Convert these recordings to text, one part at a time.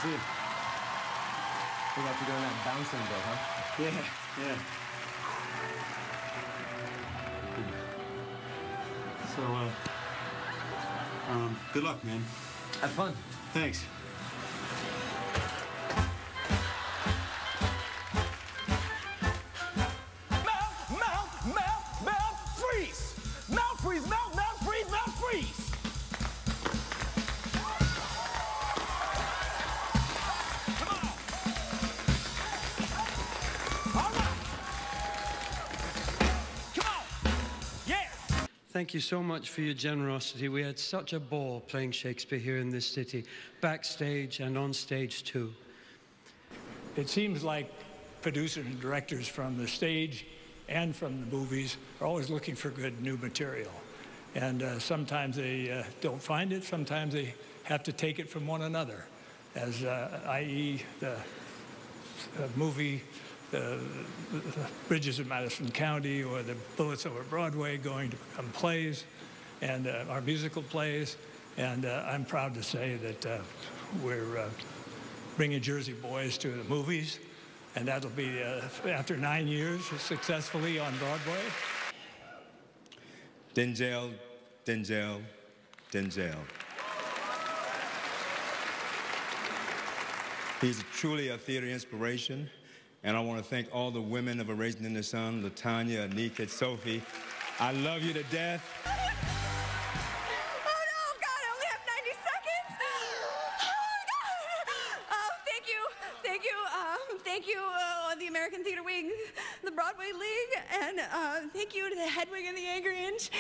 see you. We got you doing that bouncing bit, huh? Yeah, yeah. So, good luck, man. Have fun. Thanks. Thank you so much for your generosity. We had such a ball playing Shakespeare here in this city, backstage and on stage too. It seems like producers and directors from the stage and from the movies are always looking for good new material. And sometimes they don't find it, sometimes they have to take it from one another, as i.e. the movie the Bridges of Madison County or the Bullets Over Broadway going to become plays, and our musical plays. And I'm proud to say that we're bringing Jersey Boys to the movies, and that'll be after 9 years successfully on Broadway. Denzel, Denzel, Denzel. He's truly a theater inspiration. And I want to thank all the women of A Raisin in the Sun, LaTanya, Anika, Sophie. I love you to death. Oh no, God, I only have 90 seconds. Oh God. Thank you, the American Theater Wing, the Broadway League, and thank you to the Head Wing and the Angry Inch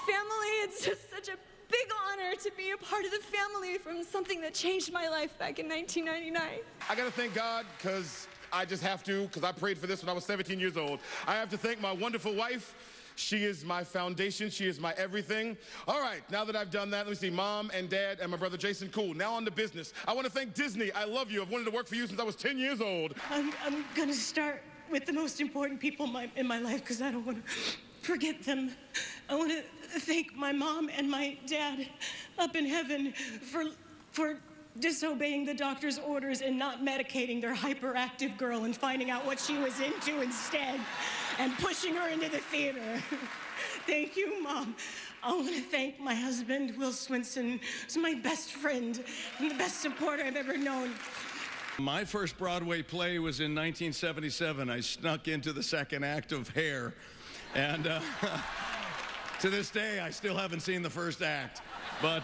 family. It's just such a big honor to be a part of the family from something that changed my life back in 1999. I gotta thank God, because I just have to, because I prayed for this when I was 17 years old. I have to thank my wonderful wife. She is my foundation. She is my everything. All right, now that I've done that, let me see. Mom and Dad and my brother Jason, cool. Now on to business. I want to thank Disney. I love you. I've wanted to work for you since I was 10 years old. I'm going to start with the most important people in my life, because I don't want to forget them. I want to thank my mom and my dad up in heaven for disobeying the doctor's orders and not medicating their hyperactive girl and finding out what she was into instead and pushing her into the theater. Thank you, Mom. I want to thank my husband, Will Swinson, who's my best friend and the best supporter I've ever known. My first Broadway play was in 1977. I snuck into the second act of Hair. And to this day, I still haven't seen the first act. But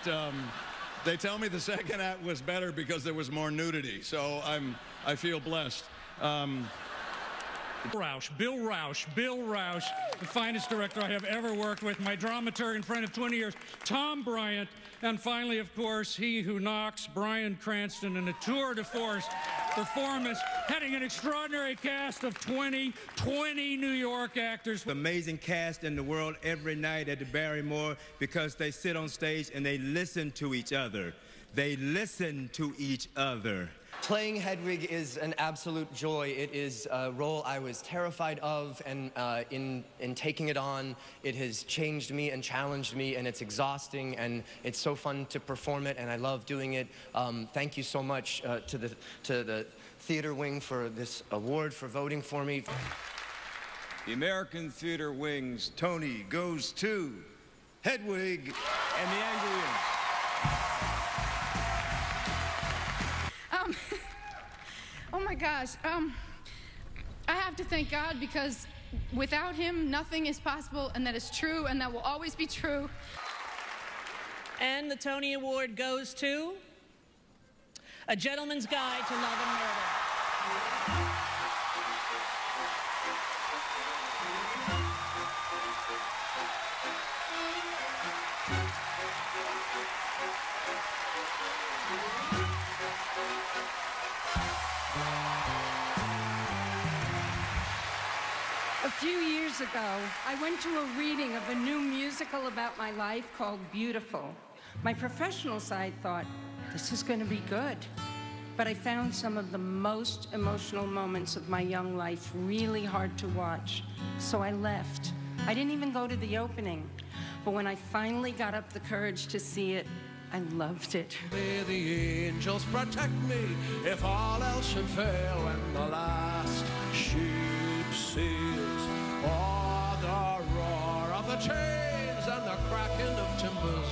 they tell me the second act was better because there was more nudity, so I feel blessed. Bill Rausch, the finest director I have ever worked with, my dramaturg friend of 20 years, Tom Bryant, and finally, of course, he who knocks, Bryan Cranston, in a tour de force performance, heading an extraordinary cast of 20 New York actors. The amazing cast in the world every night at the Barrymore, because they sit on stage and they listen to each other. They listen to each other. Playing Hedwig is an absolute joy. It is a role I was terrified of, and in taking it on, it has changed me and challenged me, and it's exhausting, and it's so fun to perform it, and I love doing it. Thank you so much to the Theater Wing for this award, for voting for me. The American Theater Wing's Tony goes to Hedwig and the Angry Inch. Oh my gosh, I have to thank God, because without him, nothing is possible, and that is true, and that will always be true. And the Tony Award goes to A Gentleman's Guide to Love and Murder. A few years ago, I went to a reading of a new musical about my life called Beautiful. My professional side thought, this is going to be good. But I found some of the most emotional moments of my young life really hard to watch. So I left. I didn't even go to the opening. But when I finally got up the courage to see it, I loved it. May the angels protect me if all else should fail when the last ship sails. Oh, the roar of the chains and the cracking of timbers,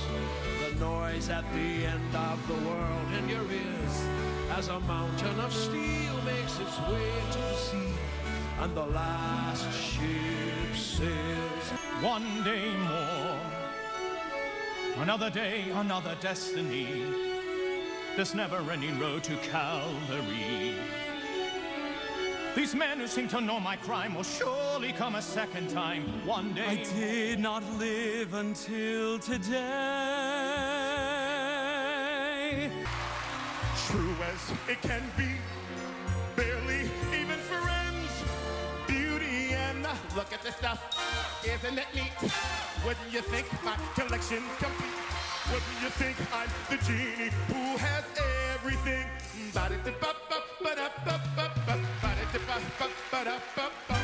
the noise at the end of the world in your ears as a mountain of steel makes its way to the sea and the last ship sails. One day more, another day, another destiny, this never-ending road to Calvary. These men who seem to know my crime will surely come a second time one day. I did not live until today. True as it can be, barely even friends. Beauty and look at this stuff, isn't it neat? Wouldn't you think my collection's complete? Wouldn't you think I'm the genie who has everything? Ba-da-da-ba-ba-ba-da-ba-ba-ba, ba-da-da-ba-ba-ba-da-ba-ba.